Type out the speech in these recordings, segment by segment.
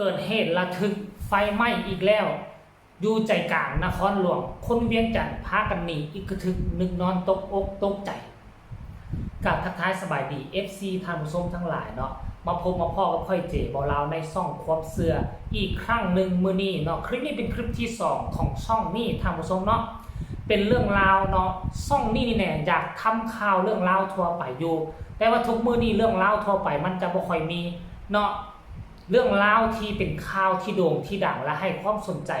เกิดเหตุระทึกไฟไหม้อีกแล้วอยู่ใจกลางนครหลวงคนเวียงจันทร์พากันหนีอีกกระทึกนึกนอนตกอกตกใจกับทักทายสบายดี FC ท่านผู้ชมทั้งหลายเนาะมาพบมาพ่อกับค่อยเจ๋บอกเราในช่องความเสื่ออีกครั้งหนึ่งมื้อนี้เนาะคลิปนี้เป็นคลิปที่2ของช่องนี้ท่านผู้ชมเนาะเป็นเรื่องราวเนาะช่องนี้นี่แน่อยากทำข่าวเรื่องราวทั่วไปอยู่แต่ว่าทุกมื้อนี้เรื่องราวทั่วไปมันจะบ่ค่อยมีเนาะเรื่องราวที่เป็นข่าวที่โด่งที่ดังและให้ความสนใจ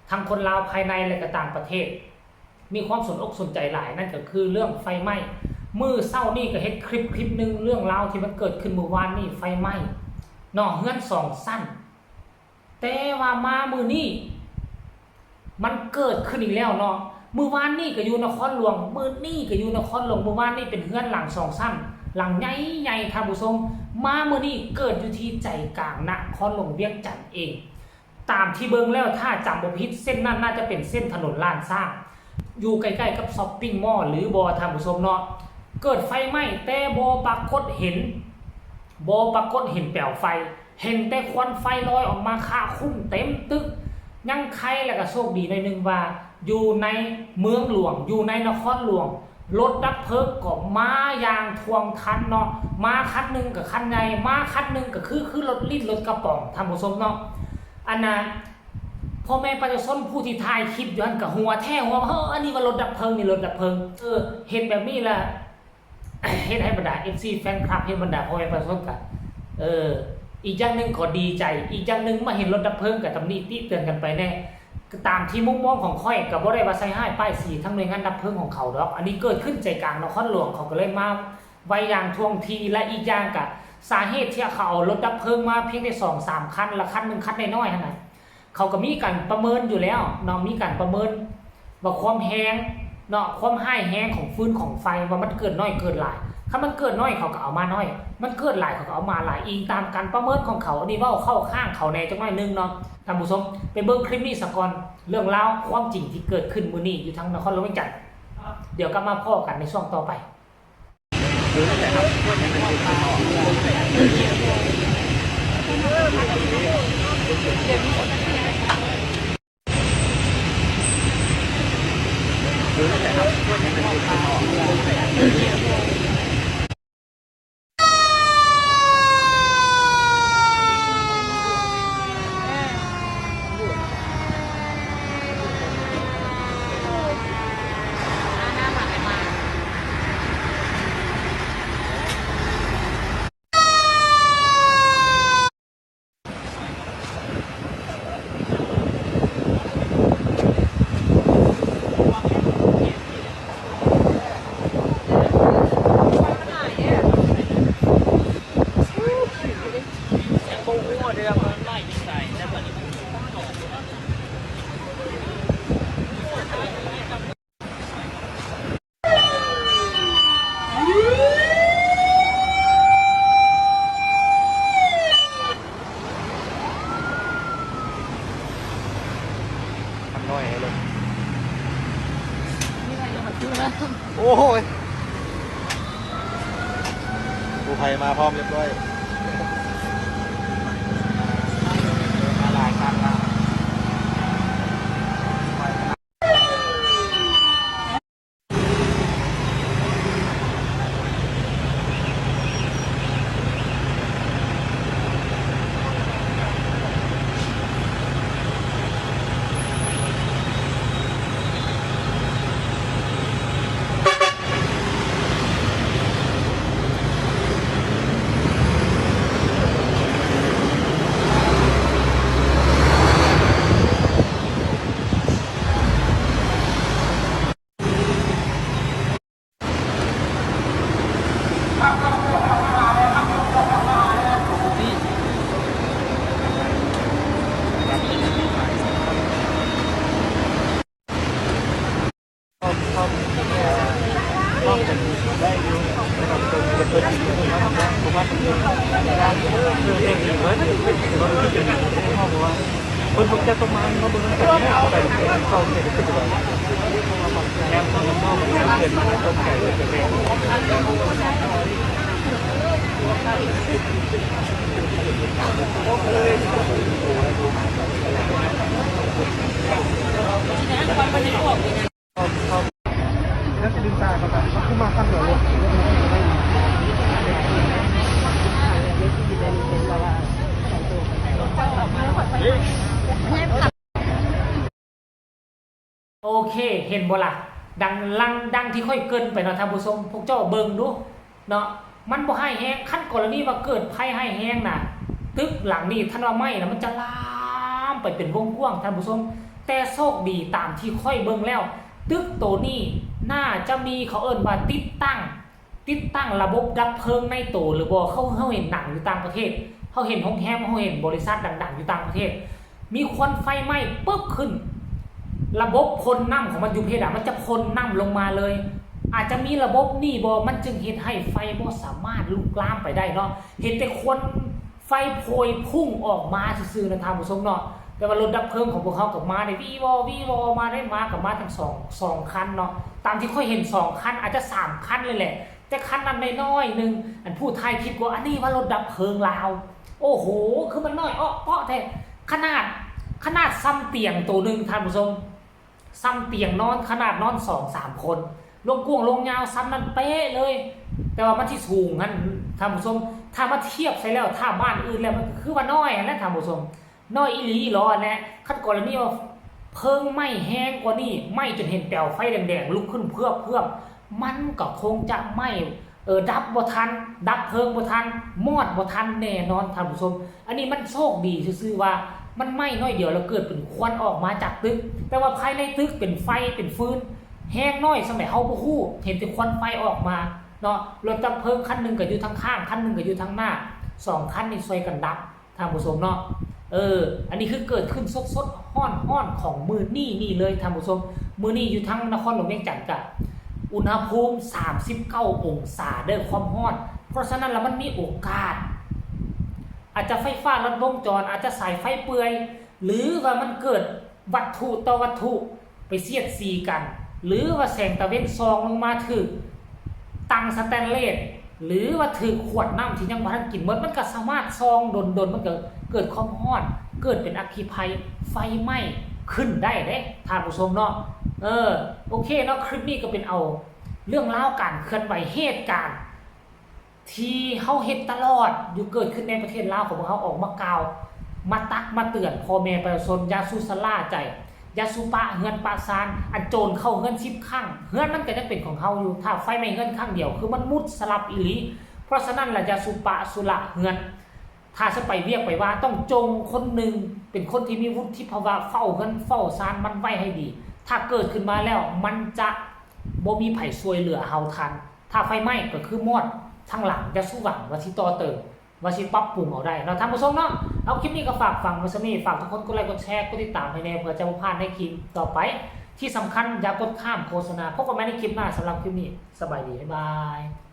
ทั้งคนลาวภายในและก็ต่างประเทศมีความสนอกสนใจหลายนั่นก็คือเรื่องไฟไหม้มื้อเช้านี่ก็เห็นคลิปนึงเรื่องราวที่มันเกิดขึ้นเมื่อวานนี่ไฟไหม้เนาะเฮือน2ชั้นแต่ว่ามามื้อนี้มันเกิดขึ้นอีกแล้วเนาะมื้อวานนี่ก็อยู่นครหลวงมื้อนี้ก็อยู่นครหลวงมื้อวานนี่เป็นเฮือนหลัง2ชั้นหลังใหญ่ๆท่านผู้ชมมามื้อนี้เกิดอยู่ที่ใจกลางนครหลวงเวียงจันทร์เองตามที่เบิ่งแล้วถ้าจำบ่ผิดเส้นนั้นน่าจะเป็นเส้นถนนลานสร้างอยู่ใกล้ๆกับช้อปปิ้งมอลล์หรือบ่ท่านผู้ชมเนาะเกิดไฟไหม้แต่บ่ปรากฏเห็นเปลวไฟเห็นแต่ควันไฟลอยออกมาคาคลุ้มเต็มตึกยังใครแล้วก็โชคดีหน่อยนึงว่าอยู่ในเมืองหลวงอยู่ในนครหลวงรถดับเพลิงก็มาอย่างทวงทันเนาะมาคันนึงกับคันใหญ่มาคันนึงก็คือรถลิ้นรถกระป๋องท่านผู้ชมเนาะอันน่ะพ่อแม่ประชาชนผู้ที่ถ่ายคลิปอยู่หั่นก็หัวแท้หัวอันนี้ว่ารถดับเพลิงนี่รถดับเพลิงเห็นแบบนี้ล่ะเฮ็ดให้บรรดา FC แฟนคลับเฮ็ดบรรดาพ่อแม่ประชาชนกันอีกอย่างนึงก็ดีใจอีกอย่างนึงมาเห็นรถดับเพลิงก็ตำหนิติเตือนกันไปแน่ตามที่มุมมองของค่อยก็บ่ได้ว่าใส่ให้ป้ายสีทั้งหน่วยงานดับเพลิงของเขาดอกอันนี้เกิดขึ้นใจกลางนครหลวงเขาก็เลยมาไว้อย่างท่วงทีและอีกอย่างก็สาเหตุที่เขาเอารถดับเพลิงมาเพียงแค่ 2-3 คันละคันนึงคันน้อยๆหั่นน่ะเขาก็มีการประเมินอยู่แล้วเนาะมีการประเมินว่าความแรงเนาะความหายแรงของฟืนของไฟว่ามันเกิดน้อยเกิดหลายถ้ามันเกิดน้อยเขาก็เอามาน้อยมันเกิดหลายเขาก็เอามาหลายอิงตามการประเมินของเขาอันนี้เว้าเข้าข้างเขาแน่จังหน่อยนึงเนาะท่านผู้ชมไปเบิ่งคลิปนี้สักก่อนเรื่องราวความจริงที่เกิดขึ้นมื้อนี้อยู่ทางนครหลวงเวียงจันทร์เดี๋ยวก็มาพ้อกันในช่วงต่อไปโอ้ยกู้ภัยมาพร้อมเรียบร้อยมาหลายครั้งแล้วคนพวกจะต้องมาเขาบนนั้นแต่เนี่ยแต่เขาเนี่ยก็จะแอบต้องเข้าไปเรียนต้นไก่เลยเป็นเอง โอเคเห็นบ่ล่ะดังที่ค่อยเกินไปเนาะท่านผู้ชมพวกเจ้าเบิ่งดูเนาะมันบ่ให้แห้งขั้นกรณีว่าเกิดภัยให้แห้งน่ะตึกหลังนี้ท่านว่าไม่นะมันจะลามไปเป็นวงกว้างท่านผู้ชมแต่โชคดีตามที่ค่อยเบิ่งแล้วตึกตัวนี้น่าจะมีเขาเอิ้นว่าติดตั้งระบบดับเพลิงในตัวหรือบ่เขาเห็นหนังอยู่ต่างประเทศเขาเห็นโรงแรมเขาเห็นบริษัทดังๆอยู่ต่างประเทศมีควันไฟไหม้ปึ๊บขึ้นระบบพ่นน้ำของมันอยู่เพดานมันจะพ่นน้ำลงมาเลยอาจจะมีระบบนี่บ่มันจึงเฮ็ดให้ไฟบ่สามารถลุกลามไปได้เนาะเห็นแต่ควันไฟโพยพุ่งออกมาซื่อๆนะท่านผู้ชมเนาะแต่ว่ารถดับเพลิงของพวกเขากับมาในวีวอมาได้มากับมาทั้งสองคันเนาะตามที่ค่อยเห็น2คันอาจจะ3คันเลยแหละแต่คันนั้นน้อยๆนึงอันผู้ไทยคิดว่าอันนี้ว่ารถดับเพลิงลาวโอ้โหคือมันน้อยเปาะแท้ขนาดซ้ำเตียงตัวนึงท่านผู้ชมซ้ำเตียงนอนขนาดนอน 2-3 คนลงกว้างลงยาวซ้ำนั้นเป๊ะเลยแต่ว่ามันที่สูงงั้นท่านผู้ชมถ้ามาเทียบใส่แล้วถ้าบ้านอื่นแล้วมันคือว่าน้อยนะท่านผู้ชมน้อยอีหลีหรอนะคันกรณีว่าเพิ่งไหม้แห้งกว่านี้ไหม้จนเห็นแปลวไฟแดงๆลุกขึ้นเพื่อมันก็คงจะไหม้ดับบ่ทันดับเพลิงบ่ทันมอดบ่ทันแน่นอนท่านผู้ชมอันนี้มันโชคดีซื่อๆว่ามันไหม้น้อยเดียวแล้วเกิดเป็นควันออกมาจากตึกแต่ว่าภายในตึกเป็นไฟเป็นฟืนแห้งน้อยสมัยเฮาบ่ฮู้เห็นแต่ควันไฟออกมาเนาะรถดับเพลิงคันนึงก็อยู่ทางข้างคันนึงก็อยู่ทางหน้า2คันนี่ช่วยกันดับท่านผู้ชมเนาะอันนี้คือเกิดขึ้นสดๆฮ้อนของมือนี่เลยท่านผู้ชมมือนี่อยู่ทั้งนครหลวงเวียงจันทร์กับอุณหภูมิ39องศาเด้อความร้อนเพราะฉะนั้นแล้วมันมีโอกาสอาจจะไฟฟ้าลัดวงจรอาจจะสายไฟเปื่อยหรือว่ามันเกิดวัตถุต่อวัตถุไปเสียดสีกันหรือว่าแสงตะเวนซองลงมาถึงตังสแตนเลสหรือว่าถึงขวดน้ำที่ยังบ่ทันกินมันก็สามารถซองดนมันก็เกิดความร้อนเกิดเป็นอัคคีภัยไฟไหม้ขึ้นได้เด้ท่านผู้ชมเนาะโอเคเนาะคลิปนี้ก็เป็นเอาเรื่องราวการเคลื่อนไหวเหตุการณ์ที่เฮาเฮ็ดตลอดอยู่เกิดขึ้นในประเทศลาวของเฮาออกมากล่าวมาตักมาเตือนพ่อแม่ประชาชนอย่าสุสลาใจอย่าสุปะเฮือนปะซานอันโจรเข้าเฮือน10ครั้งเฮือนมันก็จะเป็นของเฮาอยู่ถ้าไฟไหม้เฮือนครั้งเดียวคือมันมุดสลับอีหลีเพราะฉะนั้นล่ะอย่าสุปะสุละเฮือนถ้าจะไปเวียกไปว่าต้องจงคนหนึ่งเป็นคนที่มีวุฒิภาวะเฝ้าเฮือนเฝ้าซานมันไว้ให้ดีถ้าเกิดขึ้นมาแล้วมันจะบ่มีไผช่วยเหลือเฮาทันถ้าไฟไหม้ก็คือมอดทางหลังจะสู้หวังว่าสิต่อเติมว่าสิปรับปรุงเอาได้เราท่านผู้ชมเนาะเอาคลิปนี้ก็ฝากฟังไว้ซะนี่ฝากทุกคนกดไลค์กดแชร์กดติดตามให้แน่เพื่อจะบ่พลาดในคลิปต่อไปที่สำคัญอย่ากดข้ามโฆษณาพบกันใหม่ในคลิปหน้าสำหรับคลิปนี้สบายดีบ๊ายบาย